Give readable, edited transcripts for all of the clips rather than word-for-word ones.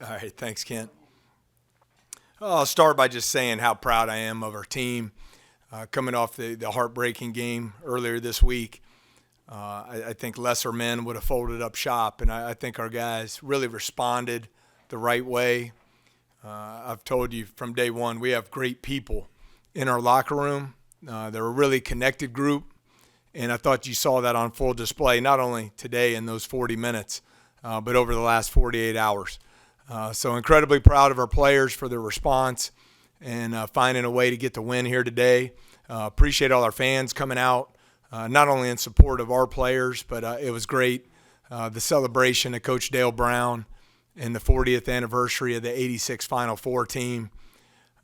All right, thanks, Kent. I'll start by just saying how proud I am of our team. Coming off the heartbreaking game earlier this week, I think lesser men would have folded up shop, and I think our guys really responded the right way. I've told you from day one, we have great people in our locker room. They're a really connected group, and I thought you saw that on full display, not only today in those 40 minutes, but over the last 48 hours. So incredibly proud of our players for their response and finding a way to get the win here today. Appreciate all our fans coming out, not only in support of our players, but it was great. The celebration of Coach Dale Brown and the 40th anniversary of the '86 Final Four team.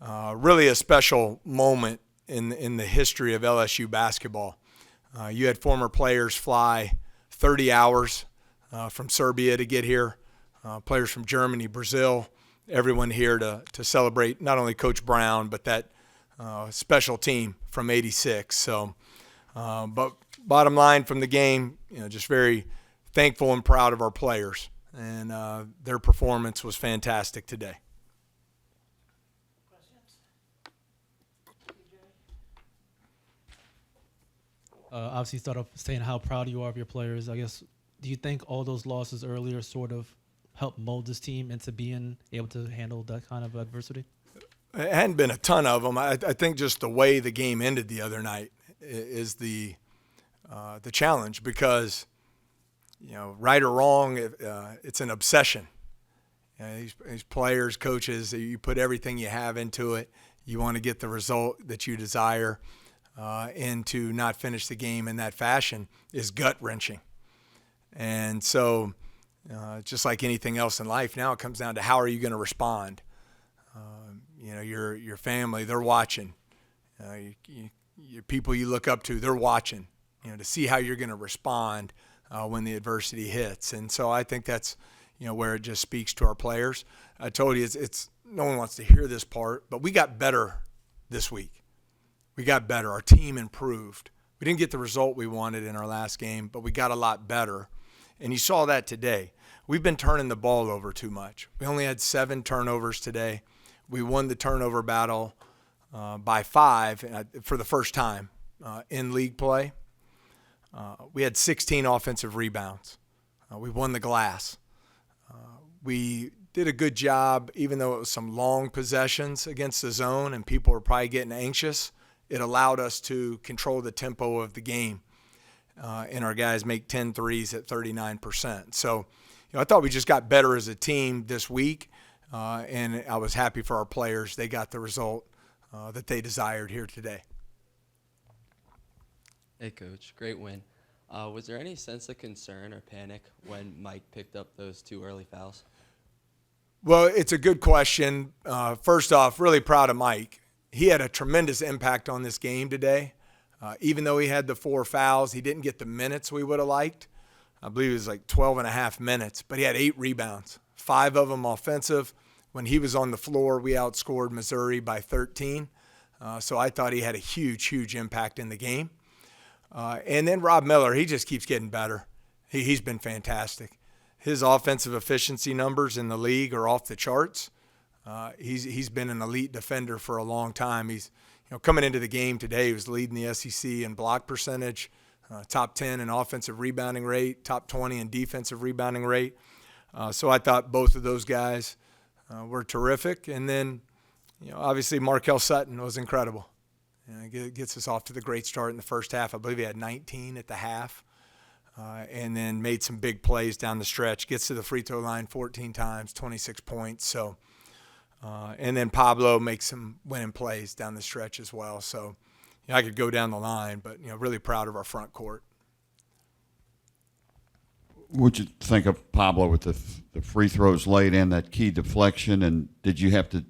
Really a special moment in the history of LSU basketball. You had former players fly 30 hours from Serbia to get here. Players from Germany, Brazil, everyone here to celebrate not only Coach Brown, but that special team from '86. So, but bottom line from the game, just very thankful and proud of our players, and their performance was fantastic today. Obviously, start off saying how proud you are of your players. I guess, do you think all those losses earlier sort of helped mold this team into being able to handle that kind of adversity? It hadn't been a ton of them. I think just the way the game ended the other night is the challenge because, right or wrong, it's an obsession. These players, coaches, you put everything you have into it. You want to get the result that you desire, and to not finish the game in that fashion is gut-wrenching. And so just like anything else in life, now it comes down to how are you going to respond. Your family, they're watching. Your people you look up to, they're watching, to see how you're going to respond when the adversity hits. And so I think that's, where it just speaks to our players. I told you it's no one wants to hear this part, but we got better this week. We got better. Our team improved. We didn't get the result we wanted in our last game, but we got a lot better. And you saw that today. We've been turning the ball over too much. We only had 7 turnovers today. We won the turnover battle by 5 for the first time in league play. We had 16 offensive rebounds. We won the glass. We did a good job, even though it was some long possessions against the zone and people were probably getting anxious. It allowed us to control the tempo of the game. And our guys make 10 threes at 39%. So, I thought we just got better as a team this week, and I was happy for our players. They got the result that they desired here today. Hey, Coach. Great win. Was there any sense of concern or panic when Mike picked up those 2 early fouls? Well, it's a good question. First off, really proud of Mike. He had a tremendous impact on this game today. Even though he had the 4 fouls, he didn't get the minutes we would have liked. I believe it was like 12 and a half minutes, but he had 8 rebounds, 5 of them offensive. When he was on the floor, we outscored Missouri by 13. So I thought he had a huge, huge impact in the game. And then Rob Miller, he just keeps getting better. He's been fantastic. His offensive efficiency numbers in the league are off the charts. He's been an elite defender for a long time. He's coming into the game today, he was leading the SEC in block percentage, top 10 in offensive rebounding rate, top 20 in defensive rebounding rate. So I thought both of those guys were terrific. And then, obviously Markel Sutton was incredible. Gets us off to the great start in the first half. I believe he had 19 at the half, and then made some big plays down the stretch. Gets to the free throw line 14 times, 26 points. So, and then Pablo makes some winning plays down the stretch as well. So, I could go down the line, but really proud of our front court. What'd you think of Pablo with the free throws late and that key deflection? And did you have to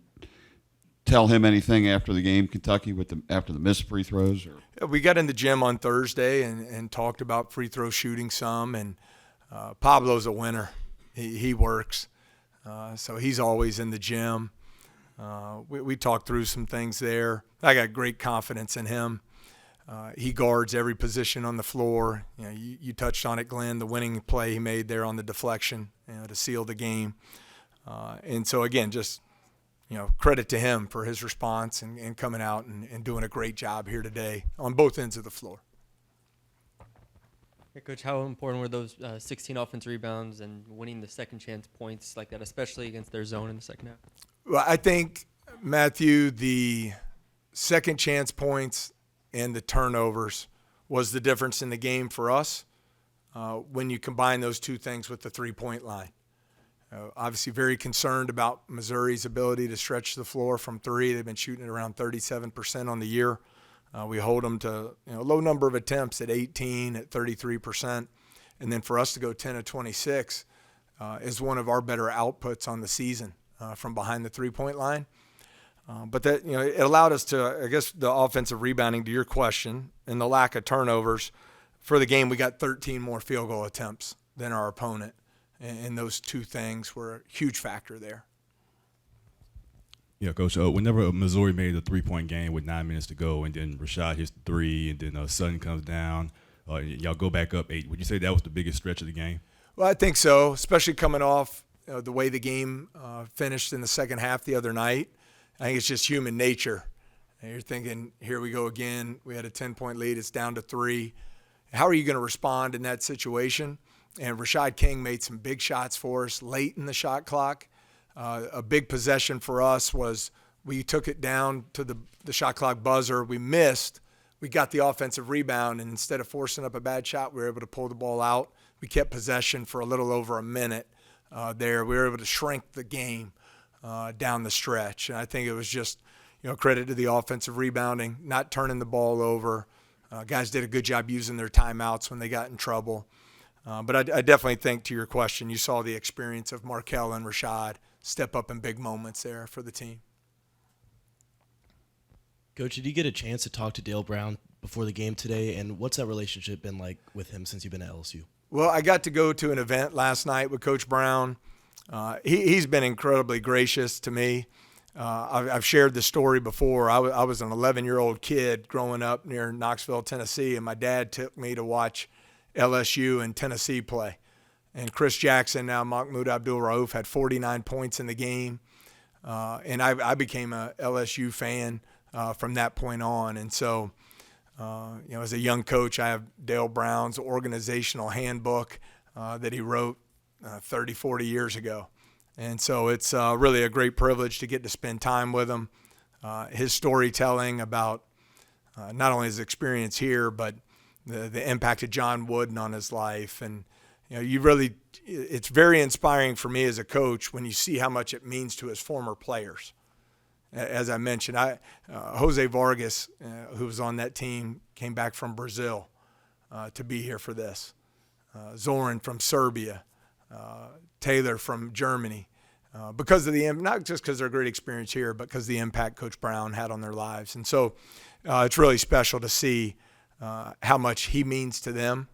tell him anything after the game, Kentucky, after the missed free throws? Or? We got in the gym on Thursday and talked about free throw shooting some, and Pablo's a winner. He works, so he's always in the gym. We talked through some things there. I got great confidence in him. He guards every position on the floor. You touched on it, Glenn, the winning play he made there on the deflection, to seal the game. And so, again, just, credit to him for his response and coming out and doing a great job here today on both ends of the floor. Hey, Coach, how important were those 16 offensive rebounds and winning the second chance points like that, especially against their zone in the second half? Well, I think, Matthew, the second chance points and the turnovers was the difference in the game for us when you combine those two things with the three-point line. Obviously very concerned about Missouri's ability to stretch the floor from three. They've been shooting at around 37% on the year. We hold them to a low number of attempts at 18, at 33%. And then for us to go 10 of 26 is one of our better outputs on the season from behind the three-point line. But that, it allowed us to, I guess, the offensive rebounding, to your question, and the lack of turnovers. For the game, we got 13 more field goal attempts than our opponent. And those two things were a huge factor there. Yeah, Coach, whenever Missouri made a three-point game with 9 minutes to go, and then Rashad hits three, and then Sutton comes down, y'all go back up 8, would you say that was the biggest stretch of the game? Well, I think so, especially coming off the way the game finished in the second half the other night. I think it's just human nature. And you're thinking, here we go again. We had a 10-point lead. It's down to 3. How are you going to respond in that situation? And Rashad King made some big shots for us late in the shot clock. A big possession for us was we took it down to the shot clock buzzer. We missed. We got the offensive rebound, and instead of forcing up a bad shot, we were able to pull the ball out. We kept possession for a little over a minute there. We were able to shrink the game down the stretch. And I think it was just, credit to the offensive rebounding, not turning the ball over. Guys did a good job using their timeouts when they got in trouble. But I definitely think, to your question, you saw the experience of Markel and Rashad step up in big moments there for the team. Coach, did you get a chance to talk to Dale Brown before the game today, and what's that relationship been like with him since you've been at LSU? Well, I got to go to an event last night with Coach Brown. He's been incredibly gracious to me. I've shared the story before. I was an 11-year-old kid growing up near Knoxville, Tennessee, and my dad took me to watch LSU and Tennessee play. And Chris Jackson, now Mahmoud Abdul-Rauf, had 49 points in the game. And I became a LSU fan from that point on. And so, as a young coach, I have Dale Brown's organizational handbook that he wrote 30, 40 years ago. And so it's really a great privilege to get to spend time with him. His storytelling about not only his experience here, but the impact of John Wooden on his life. And, it's very inspiring for me as a coach when you see how much it means to his former players. As I mentioned, Jose Vargas, who was on that team, came back from Brazil to be here for this. Zoran from Serbia, Taylor from Germany, because of not just because of their great experience here, but because of the impact Coach Brown had on their lives. And so it's really special to see how much he means to them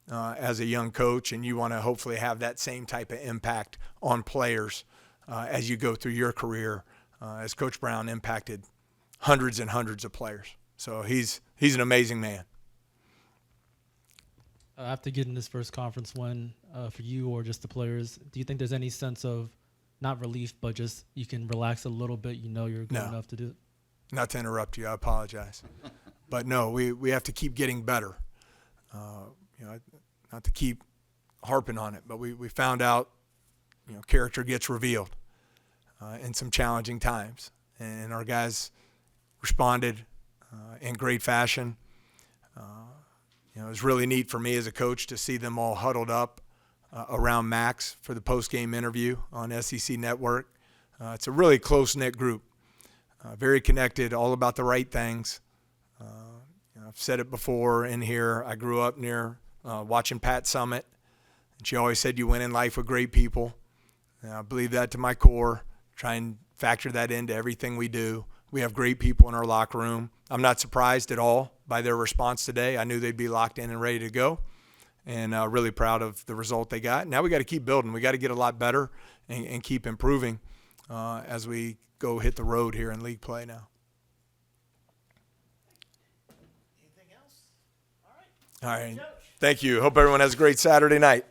as a young coach, and you want to hopefully have that same type of impact on players as you go through your career, as Coach Brown impacted hundreds and hundreds of players. So he's an amazing man. After getting this first conference win for you or just the players, do you think there's any sense of not relief, but just you can relax a little bit, you're good enough to do it? Not to interrupt you, I apologize. But no, we have to keep getting better. Not to keep harping on it, but we found out, character gets revealed in some challenging times. And our guys responded in great fashion. It was really neat for me as a coach to see them all huddled up around Max for the post-game interview on SEC Network. It's a really close-knit group, very connected, all about the right things. I've said it before in here. I grew up near watching Pat Summitt, and she always said you win in life with great people. And I believe that to my core, try and factor that into everything we do. We have great people in our locker room. I'm not surprised at all by their response today. I knew they'd be locked in and ready to go, and really proud of the result they got. Now we got to keep building. We got to get a lot better and keep improving as we go hit the road here in league play now. Anything else? All right. All right. Thank you. Hope everyone has a great Saturday night.